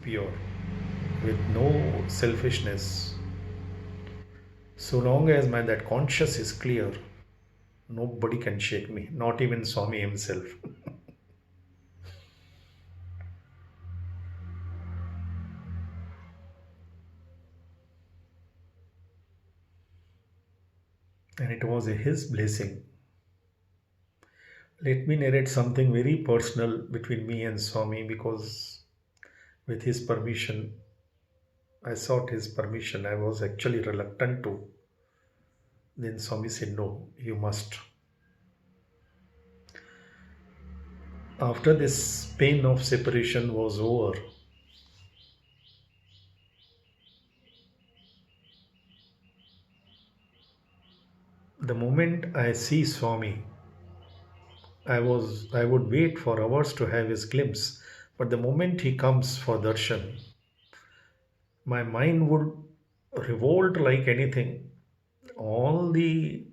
pure, with no selfishness. So long as my that conscience is clear, nobody can shake me, not even Swami himself. And it was his blessing. Let me narrate something very personal between me and Swami because, with his permission, I sought his permission. I was actually reluctant to. Then Swami said, "No, you must." After this pain of separation was over, the moment I see Swami, I would wait for hours to have his glimpse. But the moment he comes for darshan, my mind would revolt like anything. All the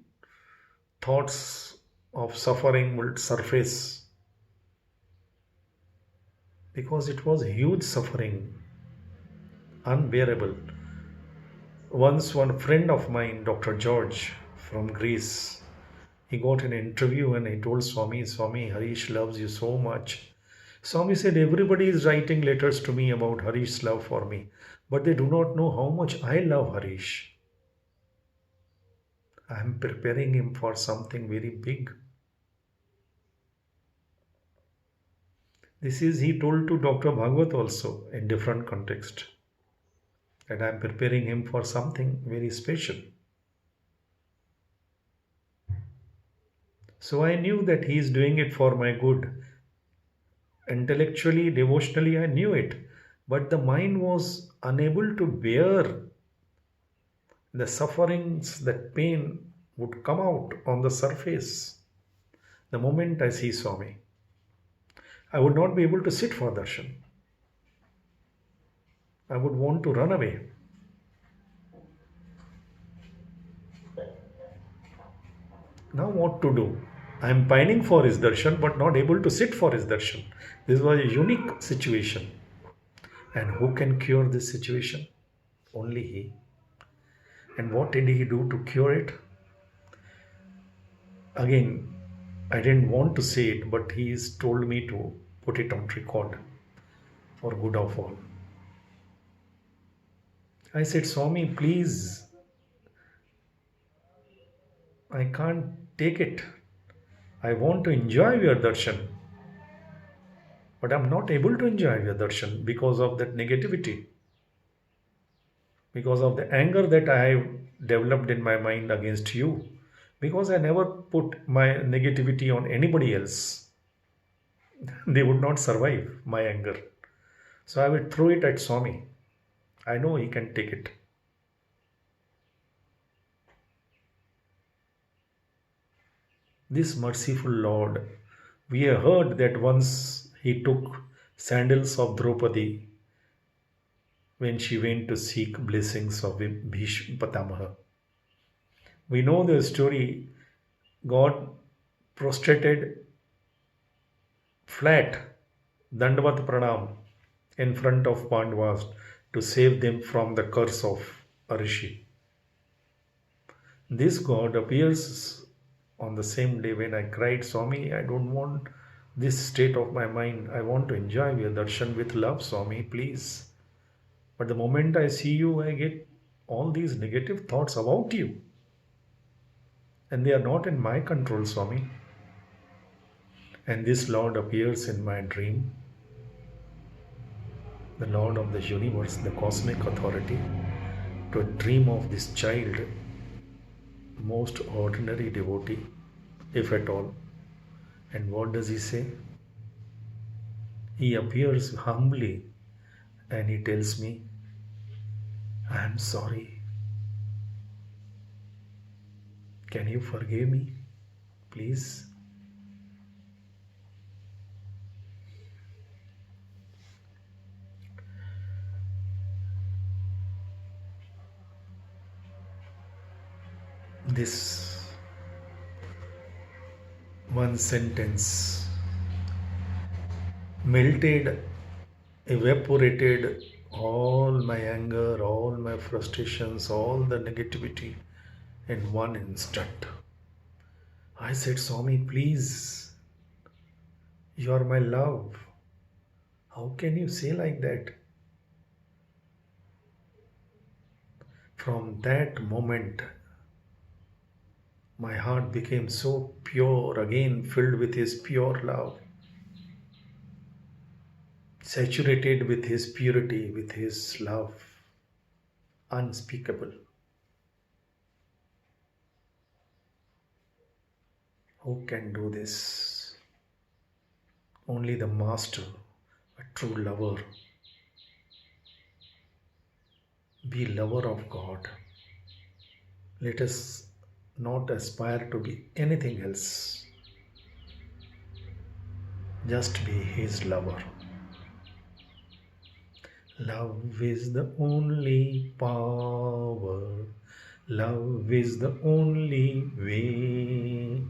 thoughts of suffering would surface because it was huge suffering, unbearable. Once, one friend of mine, Dr. George from Greece, he got an interview and he told Swami, "Swami, Harish loves you so much." Swami said, "Everybody is writing letters to me about Harish's love for me, but they do not know how much I love Harish. I am preparing him for something very big." This is he told to Dr. Bhagwat also in different context, that I am preparing him for something very special. So I knew that he is doing it for my good. Intellectually, devotionally, I knew it. But the mind was unable to bear the sufferings, that pain would come out on the surface. The moment I see Swami, I would not be able to sit for darshan. I would want to run away. Now what to do? I am pining for his darshan but not able to sit for his darshan. This was a unique situation. And who can cure this situation? Only he. And what did he do to cure it? Again, I didn't want to say it, but he's told me to put it on record for good of all. I said, "Swami, please, I can't take it. I want to enjoy your darshan, but I'm not able to enjoy your darshan because of that negativity, because of the anger that I have developed in my mind against you, because I never put my negativity on anybody else. They would not survive my anger. So I would throw it at Swami. I know he can take it." This merciful Lord, we have heard that once he took sandals of Draupadi when she went to seek blessings of Bhishma Pitamaha. We know the story. God prostrated flat, Dandavat Pranam, in front of Pandavas to save them from the curse of a rishi. This God appears on the same day when I cried, "Swami, I don't want this state of my mind. I want to enjoy your darshan with love, Swami, please." But the moment I see you, I get all these negative thoughts about you. And they are not in my control, Swami. And this Lord appears in my dream, the Lord of the universe, the cosmic authority, to dream of this child, most ordinary devotee, if at all. And what does he say? He appears humbly and he tells me, "I am sorry. Can you forgive me, please?" This one sentence melted evaporated all my anger, all my frustrations, all the negativity in one instant. I said, Swami, please, you are my love. How can you say like that? From that moment, my heart became so pure, again filled with His pure love, saturated with His purity, with His love, unspeakable. Who can do this? Only the Master, a true lover. Be lover of God. Let us not aspire to be anything else. Just be His lover. Love is the only power. Love is the only way.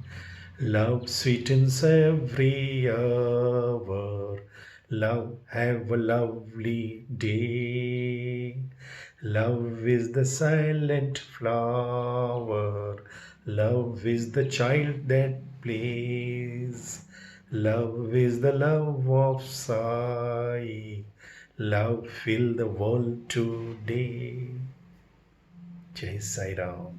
Love sweetens every hour. Love have a lovely day. Love is the silent flower. Love is the child that plays. Love is the love of Sai. Love fill the world today. Jai Sai Ram.